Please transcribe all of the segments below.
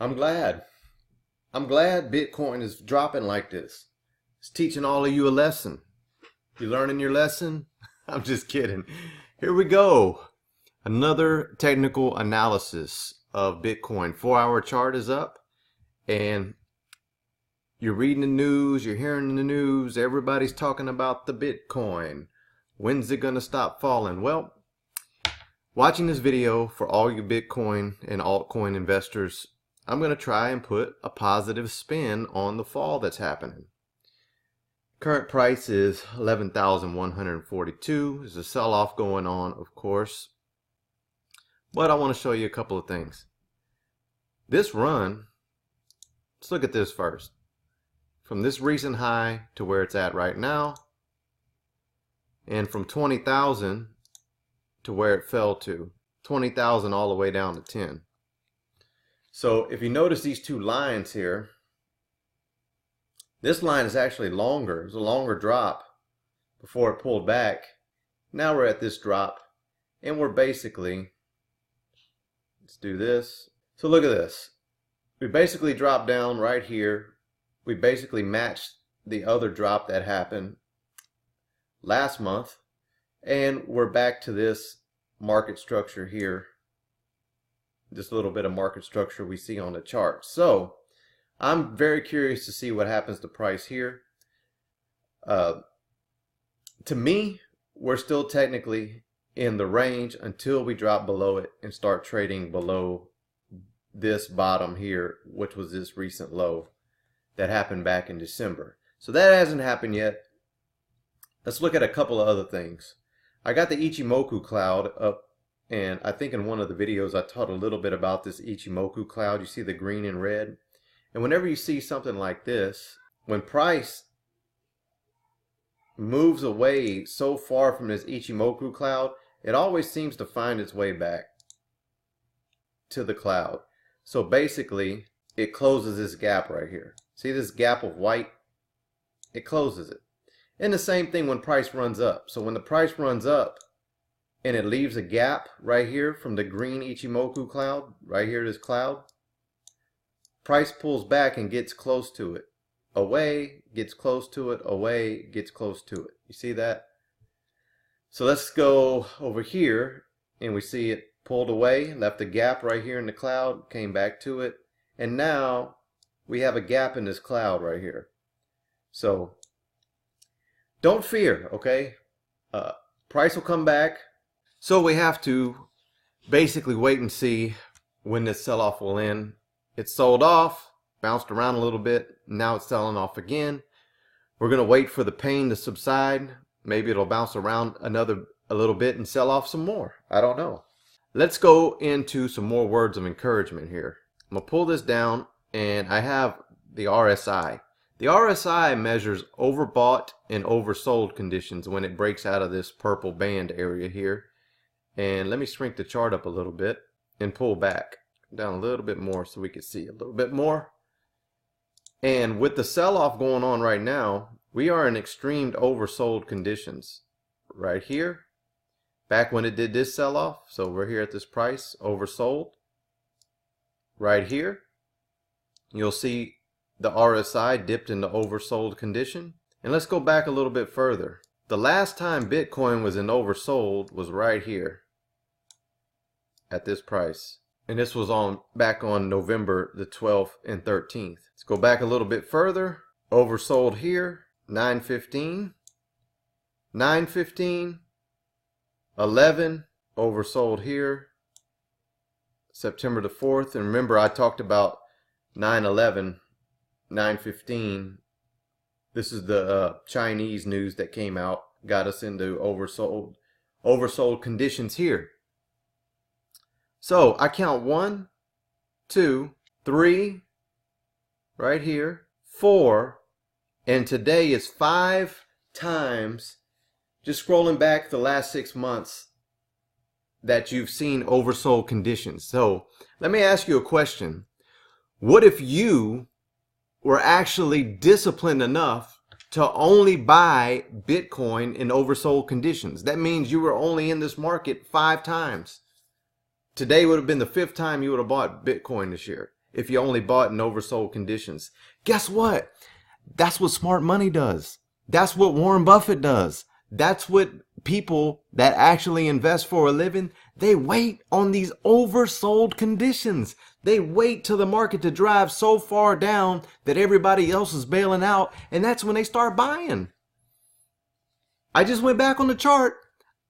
I'm glad. I'm glad Bitcoin is dropping like this. It's teaching all of you a lesson. You learning your lesson? I'm just kidding. Here we go. Another technical analysis of Bitcoin. 4-hour chart is up, and you're reading the news, you're hearing the news, everybody's talking about the Bitcoin. When's it gonna stop falling? Well, watching this video, for all you Bitcoin and altcoin investors, I'm going to try and put a positive spin on the fall that's happening. Current price is 11,142. There's a sell-off going on, of course. But I want to show you a couple of things. This run, let's look at this first. From this recent high to where it's at right now, and from 20,000 to where it fell to, 20,000 all the way down to 10. So if you notice these two lines here, this line is actually longer. It's a longer drop before it pulled back. Now we're at this drop, and we're basically, let's do this. So look at this. We basically dropped down right here. We basically matched the other drop that happened last month, and we're back to this market structure here. This little bit of market structure we see on the chart. So I'm very curious to see what happens to price here. To me, we're still technically in the range until we drop below it and start trading below this bottom here, which was this recent low that happened back in December. So that hasn't happened yet. Let's look at a couple of other things. I got the Ichimoku cloud up, and I think in one of the videos I taught a little bit about this Ichimoku cloud. You see the green and red. And whenever you see something like this, when price moves away so far from this Ichimoku cloud, it always seems to find its way back to the cloud. So basically, it closes this gap right here. See this gap of white? It closes it. And the same thing when price runs up. So when the price runs up, and it leaves a gap right here from the green Ichimoku cloud, right here, this cloud, price pulls back and gets close to it. Away, gets close to it, away, gets close to it. You see that? So let's go over here, and we see it pulled away, left a gap right here in the cloud, came back to it, and now we have a gap in this cloud right here. So don't fear, okay? Price will come back. So we have to basically wait and see when this sell-off will end. It sold off, bounced around a little bit, now it's selling off again. We're going to wait for the pain to subside. Maybe it'll bounce around a little bit and sell off some more. I don't know. Let's go into some more words of encouragement here. I'm going to pull this down, and I have the RSI. The RSI measures overbought and oversold conditions when it breaks out of this purple band area here. And let me shrink the chart up a little bit and pull back down a little bit more so we can see a little bit more. And with the sell-off going on right now, we are in extreme oversold conditions right here. Back when it did this sell-off, so we're here at this price, oversold. Right here, you'll see the RSI dipped into oversold condition. And let's go back a little bit further. The last time Bitcoin was in oversold was right here at this price. And this was back on November the 12th and 13th. Let's go back a little bit further. Oversold here, 915, 915, 11, oversold here, September the 4th. And remember, I talked about 911, 915. This is the Chinese news that came out, got us into oversold conditions here. So I count 1, 2, 3, right here, 4, and today is 5 times, just scrolling back the last 6 months, that you've seen oversold conditions. So let me ask you a question. What if you were actually disciplined enough to only buy Bitcoin in oversold conditions? That means you were only in this market 5 times. Today would have been the 5th time you would have bought Bitcoin this year. if you only bought in oversold conditions. Guess what? That's what smart money does. That's what Warren Buffett does. That's what people that actually invest for a living, they wait on these oversold conditions. They wait till the market to drive so far down that everybody else is bailing out, and that's when they start buying. I just went back on the chart.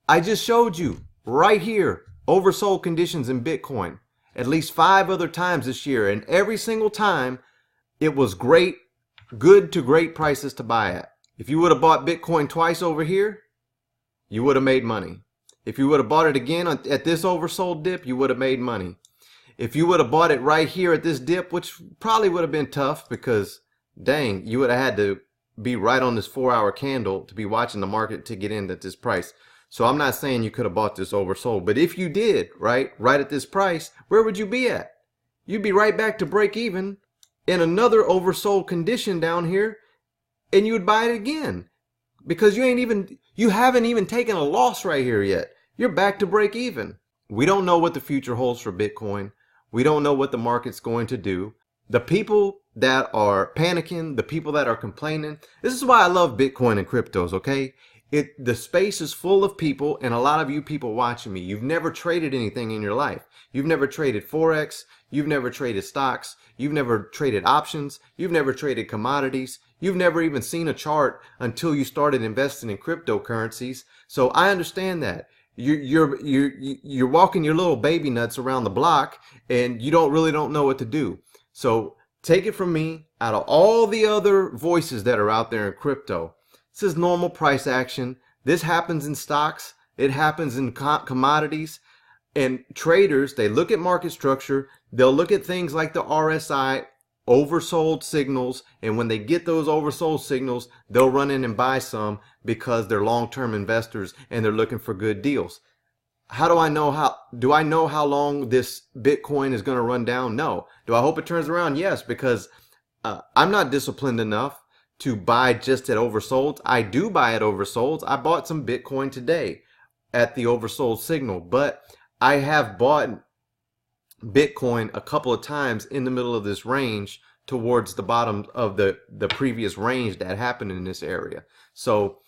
I just showed you right here oversold conditions in Bitcoin at least 5 other times this year, and every single time it was great, good to great prices to buy at. If you would have bought Bitcoin twice over here, you would have made money. If you would have bought it again at this oversold dip, you would have made money. If you would have bought it right here at this dip, which probably would have been tough because, dang, you would have had to be right on this 4-hour candle to be watching the market to get in at this price. So I'm not saying you could have bought this oversold, but if you did, right at this price, where would you be at? You'd be right back to break even in another oversold condition down here, and you would buy it again because you haven't even taken a loss right here yet. You're back to break even. We don't know what the future holds for Bitcoin. We don't know what the market's going to do. The people that are panicking, the people that are complaining, this is why I love Bitcoin and cryptos, okay? The space is full of people, and a lot of you people watching me, you've never traded anything in your life. You've never traded Forex. You've never traded stocks. You've never traded options. You've never traded commodities. You've never even seen a chart until you started investing in cryptocurrencies. So I understand that. You're walking your little baby nuts around the block, and you don't know what to do. So take it from me, out of all the other voices that are out there in crypto, this is normal price action. This happens in stocks. It happens in commodities. And traders, they look at market structure. They'll look at things like the RSI, oversold signals. And when they get those oversold signals, they'll run in and buy some because they're long-term investors and they're looking for good deals. How do I know how long this Bitcoin is going to run down? No. Do I hope it turns around? Yes, because I'm not disciplined enough to buy just at oversold. I do buy at oversold. I bought some Bitcoin today at the oversold signal, but I have bought Bitcoin a couple of times in the middle of this range towards the bottom of the previous range that happened in this area. So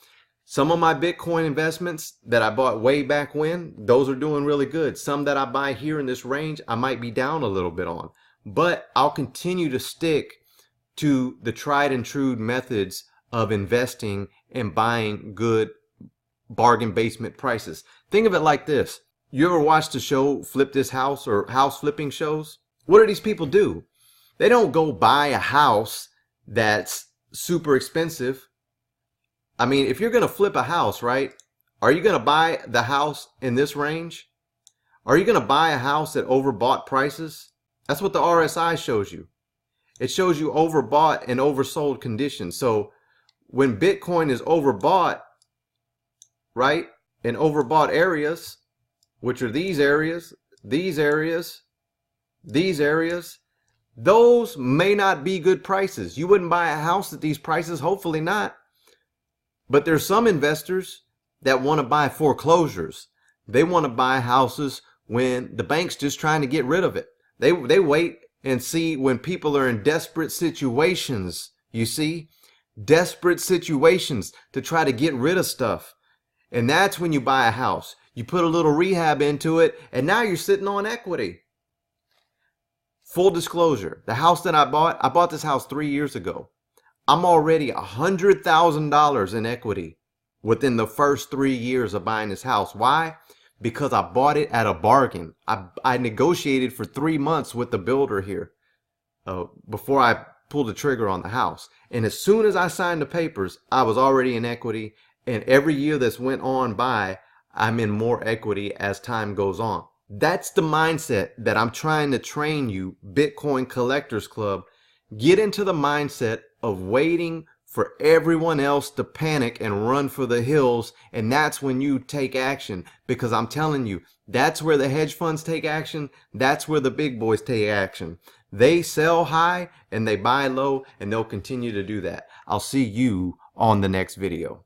some of my Bitcoin investments that I bought way back when, those are doing really good. Some that I buy here in this range, I might be down a little bit on, but I'll continue to stick to the tried and true methods of investing and buying good bargain basement prices. Think of it like this. You ever watched the show Flip This House or house flipping shows? What do these people do? They don't go buy a house that's super expensive. I mean, if you're going to flip a house, right? Are you going to buy the house in this range? Are you going to buy a house at overbought prices? That's what the RSI shows you. It shows you overbought and oversold conditions. So when Bitcoin is overbought, right, in overbought areas, which are these areas, these areas, these areas, those may not be good prices. You wouldn't buy a house at these prices, hopefully not. But there's some investors that want to buy foreclosures. They want to buy houses when the bank's just trying to get rid of it. They wait and see when people are in desperate situations, you see, desperate situations to try to get rid of stuff. And that's when you buy a house. You put a little rehab into it, and now you're sitting on equity. Full disclosure, the house that I bought this house 3 years ago. I'm already $100,000 in equity within the first 3 years of buying this house. Why? Because I bought it at a bargain. I negotiated for 3 months with the builder here before I pulled the trigger on the house. And as soon as I signed the papers, I was already in equity. And every year that's went on by, I'm in more equity as time goes on. That's the mindset that I'm trying to train you, Bitcoin Collectors Club. Get into the mindset of waiting for everyone else to panic and run for the hills, and that's when you take action. Because I'm telling you, that's where the hedge funds take action. That's where the big boys take action. They sell high and they buy low, and they'll continue to do that. I'll see you on the next video.